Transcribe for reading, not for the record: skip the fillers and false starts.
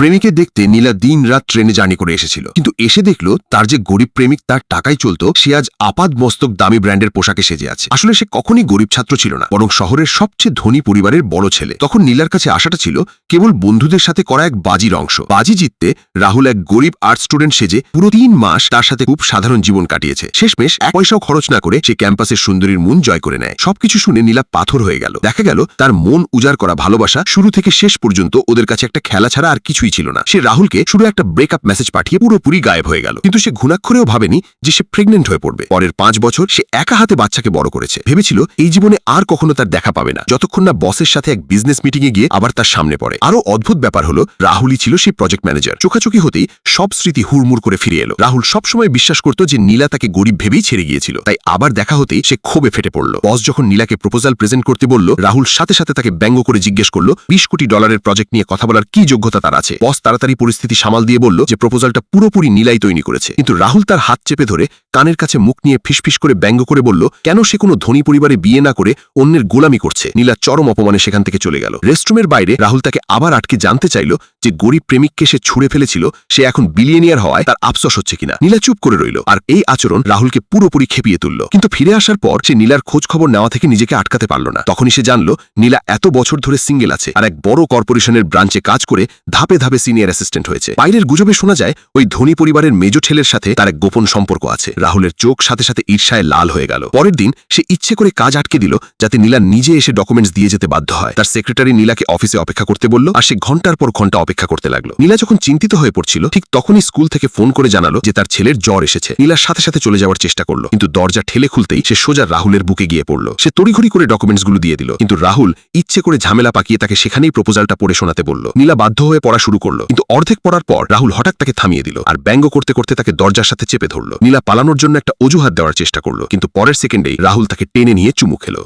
প্রেমিকে দেখতে নীলা দিন রাত ট্রেনে জার্নি করে এসেছিল, কিন্তু এসে দেখল তার যে গরিব প্রেমিক তার টাকায় চলতো সে আজ আপাদ মস্তক দামি ব্র্যান্ডের পোশাকে সেজে আছে। আসলে সে কখনই গরিব ছাত্র ছিল না, বরং শহরের সবচেয়ে ধনী পরিবারের বড় ছেলে। তখন নীলার কাছে আসাটা ছিল কেবল বন্ধুদের সাথে করা এক বাজির অংশ। বাজি জিততে রাহুল এক গরিব আর্ট স্টুডেন্ট সেজে পুরো 3 মাস তার সাথে খুব সাধারণ জীবন কাটিয়েছে। শেষমেশ 1 পয়সাও খরচ না করে সে ক্যাম্পাসের সুন্দরীর মন জয় করে নেয়। সবকিছু শুনে নীলা পাথর হয়ে গেল। দেখা গেল তার মন উজাড় করা ভালোবাসা শুরু থেকে শেষ পর্যন্ত ওদের কাছে একটা খেলা ছাড়া আর কিছুই ছিল না। সে রাহুলকে শুধু একটা ব্রেকআপ মেসেজ পাঠিয়ে পুরোপুরি গায়েব হয়ে গেল, কিন্তু সে ঘুণাক্ষরেও ভাবেনি যে সে প্রেগনেন্ট হয়ে পড়বে। পরের 5 বছর সে একা হাতে বাচ্চাকে বড় করেছে। ভেবেছিল এই জীবনে আর কখনো তার দেখা পাবে না, যতক্ষণ না বসের সাথে এক বিজনেস মিটিং এ গিয়ে আবার তার সামনে পড়ে। আরো অদ্ভুত ব্যাপার হলো রাহুলই ছিল সেই প্রজেক্ট ম্যানেজার। চোখাচোখি হতেই সব স্মৃতি হুড়মুড় করে ফিরে এলো। রাহুল সবসময় বিশ্বাস করত যে নীলা তাকে গরিব ভেবেই ছেড়ে গিয়েছিল, তাই আবার দেখা হতেই সে ক্ষোভে ফেটে পড়ল। বস যখন নীলাকে প্রপোজাল প্রেজেন্ট করতে বলল, রাহুল সাথে সাথে তাকে ব্যঙ্গ করে জিজ্ঞেস করলো 20 কোটি ডলারের প্রজেক্ট নিয়ে কথা বলার কি যোগ্যতা তার আছে। বস তাড়াতাড়ি পরিস্থিতি সামাল দিয়ে বলল যে প্রপোজালটা পুরোপুরি নীলাই তৈরি করেছে, কিন্তু রাহুল তার হাত চেপে ধরে কানের কাছে মুখ নিয়ে ফিসফিস করে ব্যঙ্গ করে বলল কেন সে কোনো ধনী পরিবারে বিয়ে না করে অন্যের গোলামি করছে। নীলা চরম অপমানে সেখান থেকে চলে গেল। রেস্টরুমের বাইরে রাহুল তাকে আবার আটকে জানতে চাইল যে গরিব প্রেমিককে সে ছুড়ে ফেলেছিল, সে এখন বিলিয়নিয়ার হওয়ায় তার আফসোস হচ্ছে কিনা। নীলা চুপ করে রইল, আর এই আচরণ রাহুলকে পুরোপুরি খেপিয়ে তুলল। কিন্তু ফিরে আসার পর সে নীলার খোঁজ খবর নেওয়া থেকে নিজেকে আটকাতে পারল না। তখনই সে জানল নীলা এত বছর ধরে সিঙ্গেল আছে আর এক বড় কর্পোরেশনের ব্রাঞ্চে কাজ করে ধাপে ধাপে সিনিয়র অ্যাসিস্ট্যান্ট হয়েছে। বাইরের গুজবে শোনা যায় ওই ধনী পরিবারের মেজো ছেলের সাথে তার এক গোপন সম্পর্ক আছে। রাহুলের চোখ সাথে সাথে ঈর্ষায় লাল হয়ে গেল। পরের দিন সে ইচ্ছে করে কাজ আটকে দিল যাতে নীলা নিজে এসে ডকুমেন্টস দিয়ে যেতে বাধ্য হয়। তার সেক্রেটারি নীলাকে অফিসে অপেক্ষা করতে বলল, আর সে ঘন্টার পর ঘন্টা অপেক্ষা করতে লাগলো। নীলা যখন চিন্তিত হয়ে পড়ছিল ঠিক তখনই স্কুল থেকে ফোন করে জানালো যে তার ছেলের জ্বর এসেছে। নীলার সাথে সাথে চলে যাওয়ার চেষ্টা করলো, কিন্তু দরজা ঠেলে খুলতেই সে সোজা রাহুলের বুকে গিয়ে পড়ল। সে তড়িঘড়ি করে ডকুমেন্টসগুলো দিয়ে দিল, কিন্তু রাহুল ইচ্ছে করে ঝামেলা পাকিয়ে তাকে সেখানেই প্রপোজালটা পড়ে শোনাতে বলল। নীলা বাধ্য হয়ে পড়া শুরু করলো, কিন্তু অর্ধেক পড়ার পর রাহুল হঠাৎ তাকে থামিয়ে দিল আর ব্যঙ্গ করতে করতে তাকে দরজার সাথে চেপে ধরল। নীলা পালানোর জন্য একটা অজুহাত দেওয়ার চেষ্টা করলো, কিন্তু পরের সেকেন্ডেই রাহুল তাকে টেনে নিয়ে চুমু খেল।